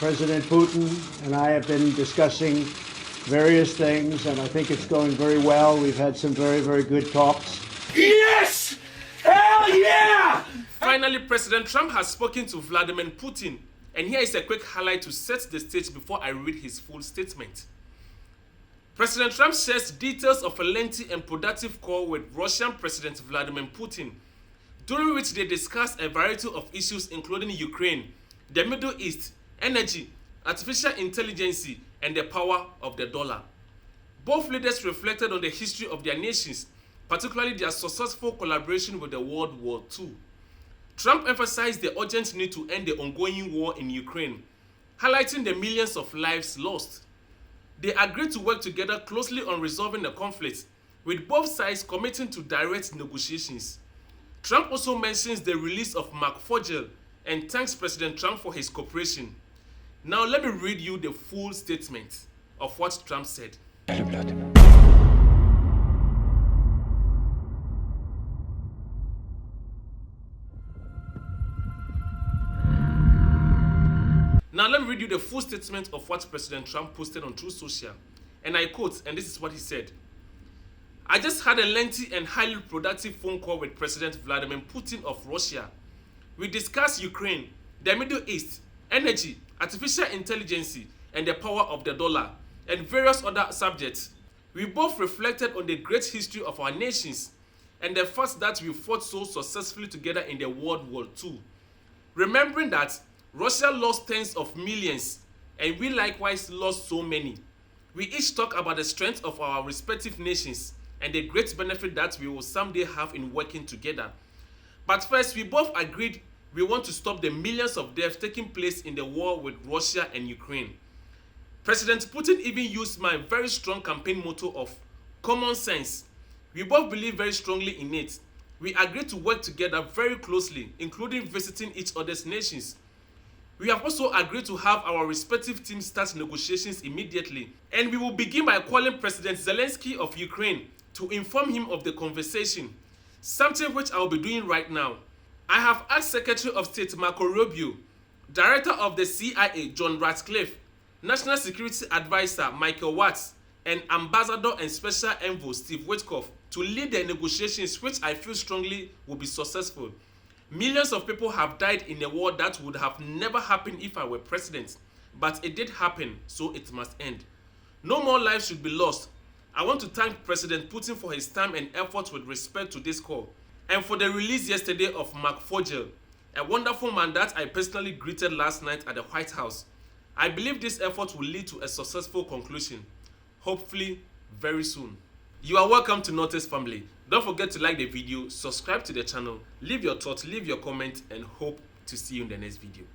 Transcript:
President Putin and I have been discussing various things, and I think it's going very well. We've had some very, very good talks. Yes! Hell yeah! Finally, President Trump has spoken to Vladimir Putin, and here is a quick highlight to set the stage before I read his full statement. President Trump shares details of a lengthy and productive call with Russian President Vladimir Putin, during which they discussed a variety of issues including Ukraine, the Middle East, energy, artificial intelligence, and the power of the dollar. Both leaders reflected on the history of their nations, particularly their successful collaboration with the World War II. Trump emphasized the urgent need to end the ongoing war in Ukraine, highlighting the millions of lives lost. They agreed to work together closely on resolving the conflict, with both sides committing to direct negotiations. Trump also mentions the release of Mark Fogel and thanks President Trump for his cooperation. Now let me read you the full statement of what Trump said. Now let me read you the full statement of what President Trump posted on Truth Social. And I quote, and this is what he said. I just had a lengthy and highly productive phone call with President Vladimir Putin of Russia. We discussed Ukraine, the Middle East, energy, artificial intelligence, and the power of the dollar, and various other subjects. We both reflected on the great history of our nations and the fact that we fought so successfully together in the World War II. Remembering that Russia lost tens of millions and we likewise lost so many. We each talk about the strength of our respective nations and the great benefit that we will someday have in working together. But first, we both agreed we want to stop the millions of deaths taking place in the war with Russia and Ukraine. President Putin even used my very strong campaign motto of common sense. We both believe very strongly in it. We agreed to work together very closely, including visiting each other's nations. We have also agreed to have our respective teams start negotiations immediately, and we will begin by calling President Zelensky of Ukraine to inform him of the conversation, something which I will be doing right now. I have asked Secretary of State Marco Rubio, Director of the CIA John Ratcliffe, National Security Advisor Michael Watts, and Ambassador and Special Envoy Steve Witkoff to lead the negotiations, which I feel strongly will be successful. Millions of people have died in a war that would have never happened if I were president, but it did happen, so it must end. No more lives should be lost. I want to thank President Putin for his time and effort with respect to this call, and for the release yesterday of Mark Fogel, a wonderful man that I personally greeted last night at the White House. I believe this effort will lead to a successful conclusion, hopefully very soon. You are welcome to Notice family. Don't forget to like the video, subscribe to the channel, leave your thoughts, leave your comment, and hope to see you in the next video.